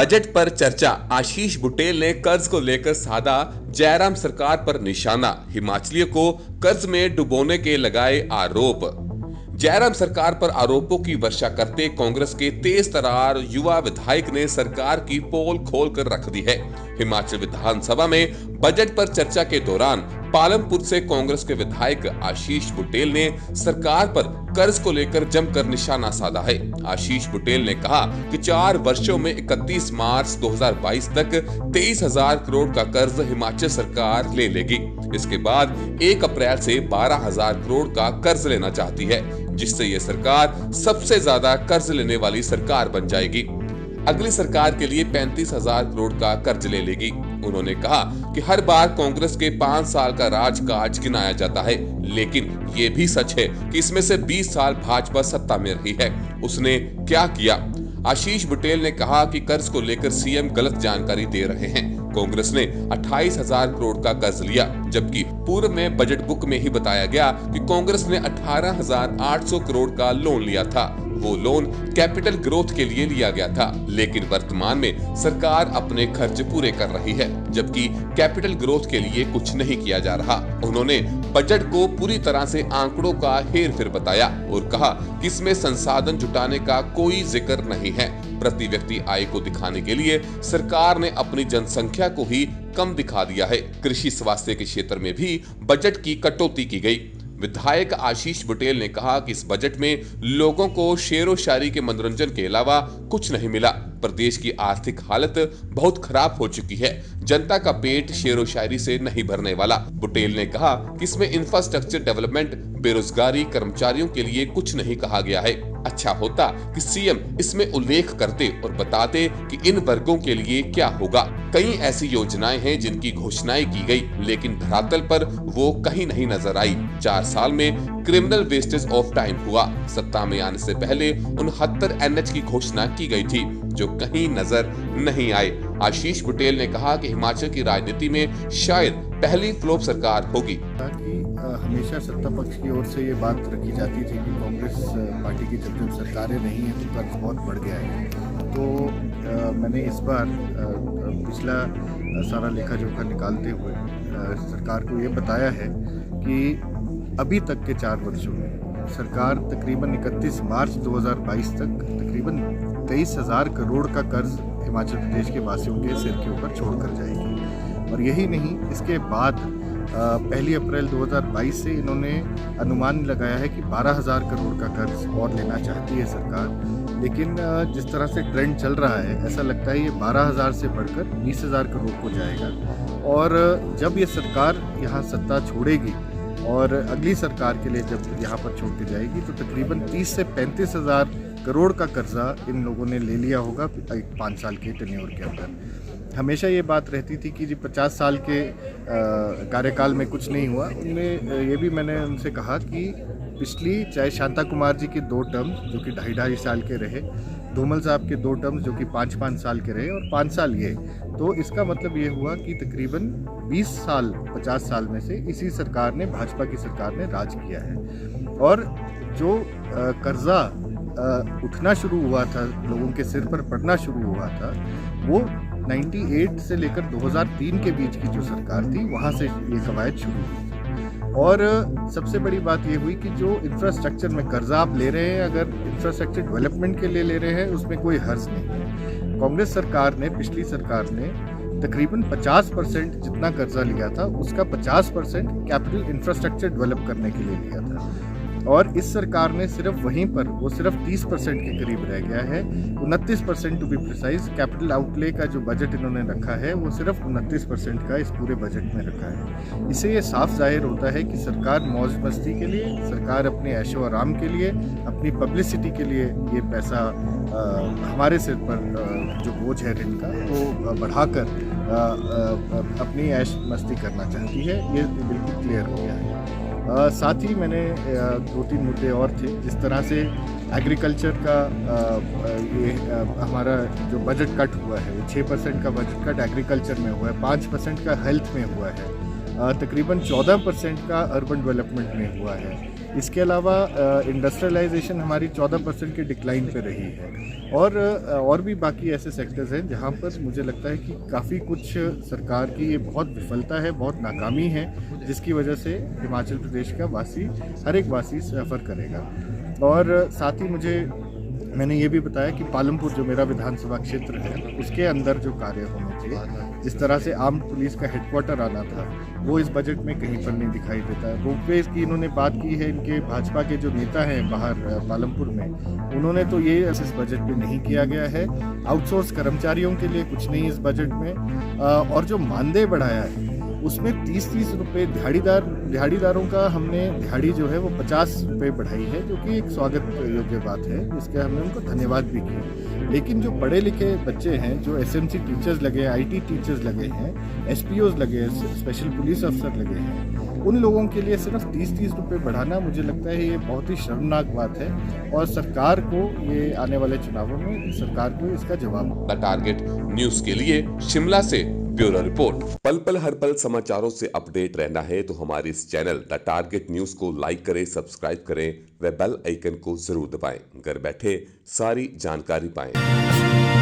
Budget पर चर्चा। आशीष बुटेल ने कर्ज को लेकर साधा जयराम सरकार पर निशाना। हिमाचलियों को कर्ज में डुबोने के लगाए आरोप। जयराम सरकार पर आरोपों की वर्षा करते कांग्रेस के तेज तर्रार युवा विधायक ने सरकार की पोल खोल कर रख दी है। हिमाचल विधानसभा में बजट पर चर्चा के दौरान पालमपुर से कांग्रेस के विधायक आशीष बुटेल ने सरकार पर कर्ज को लेकर जमकर निशाना साधा है। आशीष बुटेल ने कहा कि 4 वर्षों में 31 मार्च 2022 तक 23,000 करोड़ का कर्ज हिमाचल सरकार ले लेगी। इसके बाद 1 अप्रैल से 12,000 करोड़ का कर्ज लेना चाहती है, जिससे ये सरकार सबसे ज्यादा कर्ज लेने वाली सरकार बन जाएगी। अगली सरकार के लिए 35,000 करोड़ का कर्ज ले लेगी। उन्होंने कहा कि हर बार कांग्रेस के 5 साल का राजकाज गिनाया जाता है, लेकिन ये भी सच है कि इसमें से 20 साल भाजपा सत्ता में रही है। उसने क्या किया? आशीष बुटेल ने कहा कि कर्ज को लेकर सीएम गलत जानकारी दे रहे हैं। कांग्रेस ने 28,000 करोड़ का कर्ज लिया, जबकि पूर्व में बजट बुक में ही बताया गया कि कांग्रेस ने 18,800 करोड़ का लोन लिया था। वो लोन कैपिटल ग्रोथ के लिए लिया गया था, लेकिन वर्तमान में सरकार अपने खर्च पूरे कर रही है, जबकि कैपिटल ग्रोथ के लिए कुछ नहीं किया जा रहा। उन्होंने बजट को पूरी तरह से आंकड़ों का हेरफेर बताया और कहा कि इसमें संसाधन जुटाने का कोई जिक्र नहीं है। प्रति व्यक्ति आय को दिखाने के लिए सरकार ने अपनी जनसंख्या को ही कम दिखा दिया है। कृषि स्वास्थ्य के क्षेत्र में भी बजट की कटौती की गई। विधायक आशीष बुटेल ने कहा कि इस बजट में लोगों को शेरो शायरी के मनोरंजन के अलावा कुछ नहीं मिला। प्रदेश की आर्थिक हालत बहुत खराब हो चुकी है। जनता का पेट शेरो शायरी से नहीं भरने वाला। बुटेल ने कहा कि इसमें इंफ्रास्ट्रक्चर डेवलपमेंट, बेरोजगारी, कर्मचारियों के लिए कुछ नहीं कहा गया है। अच्छा होता कि सीएम इसमें उल्लेख करते और बताते कि इन वर्गों के लिए क्या होगा। कई ऐसी योजनाएं हैं जिनकी घोषणाएं की गई, लेकिन धरातल पर वो कहीं नहीं नजर आई। 4 साल में क्रिमिनल वेस्टेज ऑफ टाइम हुआ। सत्ता में आने से पहले 69 NH की घोषणा की गई थी, जो कहीं नजर नहीं आए। आशीष बुटेल ने कहा कि हिमाचल की राजनीति में शायद पहली फ्लॉप सरकार होगी। हमेशा सत्ता पक्ष की ओर से ये बात रखी जाती थी कि कांग्रेस पार्टी की जब सरकारें नहीं हैं तो कर्ज बहुत बढ़ गया है। तो मैंने इस बार पिछला सारा लेखा जोखा निकालते हुए सरकार को ये बताया है कि अभी तक के 4 वर्षों में सरकार तकरीबन 31 मार्च 2022 तक तकरीबन 23,000 करोड़ का कर्ज हिमाचल प्रदेश के वासियों के सिर के ऊपर छोड़ कर जाएगी। और यही नहीं, इसके बाद 1 अप्रैल 2022 से इन्होंने अनुमान लगाया है कि 12,000 करोड़ का कर्ज और लेना चाहती है सरकार। लेकिन जिस तरह से ट्रेंड चल रहा है, ऐसा लगता है ये 12,000 से बढ़कर 20,000 करोड़ को जाएगा। और जब ये सरकार यहाँ सत्ता छोड़ेगी और अगली सरकार के लिए जब यहाँ पर छोड़ के जाएगी, तो तकरीबन 30 से 35,000 करोड़ का कर्जा इन लोगों ने ले लिया होगा 5 साल के टेन्योर के अंदर। हमेशा ये बात रहती थी कि जी 50 साल के कार्यकाल में कुछ नहीं हुआ। उनमें ये भी मैंने उनसे कहा कि पिछली, चाहे शांता कुमार जी के 2 टर्म्स जो कि 2.5 साल के रहे, धूमल साहब के 2 टर्म्स जो कि 5-5 साल के रहे, और 5 साल ये, तो इसका मतलब ये हुआ कि तकरीबन 20 साल 50 साल में से इसी सरकार ने, भाजपा की सरकार ने राज किया है। और जो कर्जा उठना शुरू हुआ था, लोगों के सिर पर पड़ना शुरू हुआ था, वो 98 से लेकर 2003 के बीच की जो सरकार थी, वहाँ से ये कवायद शुरू हुई। और सबसे बड़ी बात ये हुई कि जो इंफ्रास्ट्रक्चर में कर्जा आप ले रहे हैं, अगर इंफ्रास्ट्रक्चर डेवलपमेंट के लिए ले रहे हैं, उसमें कोई हर्ज नहीं है। कांग्रेस सरकार ने, पिछली सरकार ने तकरीबन 50% जितना कर्जा लिया था, उसका 50% कैपिटल इंफ्रास्ट्रक्चर डेवलप करने के लिए लिया था। और इस सरकार ने सिर्फ वहीं पर, वो सिर्फ 30% के करीब रह गया है। 29% to be precise capital outlay का जो बजट इन्होंने रखा है, वो सिर्फ 29% का इस पूरे बजट में रखा है। इससे ये साफ जाहिर होता है कि सरकार मौज मस्ती के लिए, सरकार अपने ऐशो आराम के लिए, अपनी पब्लिसिटी के लिए ये पैसा हमारे सिर पर जो बोझ है ऋण का, वो बढ़ाकर अपनी ऐश मस्ती करना चाहती है। ये बिल्कुल क्लियर हो गया है। साथ ही मैंने 2-3 मुद्दे और थे, जिस तरह से एग्रीकल्चर का ये हमारा जो बजट कट हुआ है, वो 6% का बजट कट एग्रीकल्चर में हुआ है, 5% का हेल्थ में हुआ है, तकरीबन 14% का अर्बन डेवलपमेंट में हुआ है। इसके अलावा इंडस्ट्रियलाइजेशन हमारी 14% के डिक्लाइन पे रही है और भी बाकी ऐसे सेक्टर्स हैं जहाँ पर मुझे लगता है कि काफ़ी कुछ सरकार की ये बहुत विफलता है, बहुत नाकामी है, जिसकी वजह से हिमाचल प्रदेश का वासी, हर एक वासी सफ़र करेगा। और साथ ही मैंने ये भी बताया कि पालमपुर जो मेरा विधानसभा क्षेत्र है उसके अंदर जो कार्य होने थे, जिस तरह से आर्म्ड पुलिस का हेडक्वार्टर आना था, वो इस बजट में कहीं पर नहीं दिखाई देता है। रोपवे की इन्होंने बात की है, इनके भाजपा के जो नेता हैं बाहर पालमपुर में, उन्होंने तो ये इस बजट में नहीं किया गया है। आउटसोर्स कर्मचारियों के लिए कुछ नहीं इस बजट में, और जो मानदेय बढ़ाया है उसमें 30-30 रुपये दिहाड़ीदारों का हमने दिहाड़ी जो है वो 50 रुपये बढ़ाई है, जो कि एक स्वागत योग्य बात है, इसके हमने उनको धन्यवाद भी किया। लेकिन जो पढ़े लिखे बच्चे हैं, जो एसएमसी टीचर्स लगे, आईटी टीचर्स लगे हैं, एसपीओज लगे, स्पेशल पुलिस अफसर लगे हैं, उन लोगों के लिए सिर्फ 30-30 रुपये बढ़ाना, मुझे लगता है ये बहुत ही शर्मनाक बात है। और सरकार को ये आने वाले चुनावों में सरकार को इसका जवाब। द टारगेट न्यूज के लिए शिमला से ब्यूरो रिपोर्ट। पल पल हर पल समाचारों से अपडेट रहना है तो हमारे इस चैनल द टारगेट न्यूज को लाइक करें, सब्सक्राइब करें व बेल आइकन को जरूर दबाएं। घर बैठे सारी जानकारी पाएं।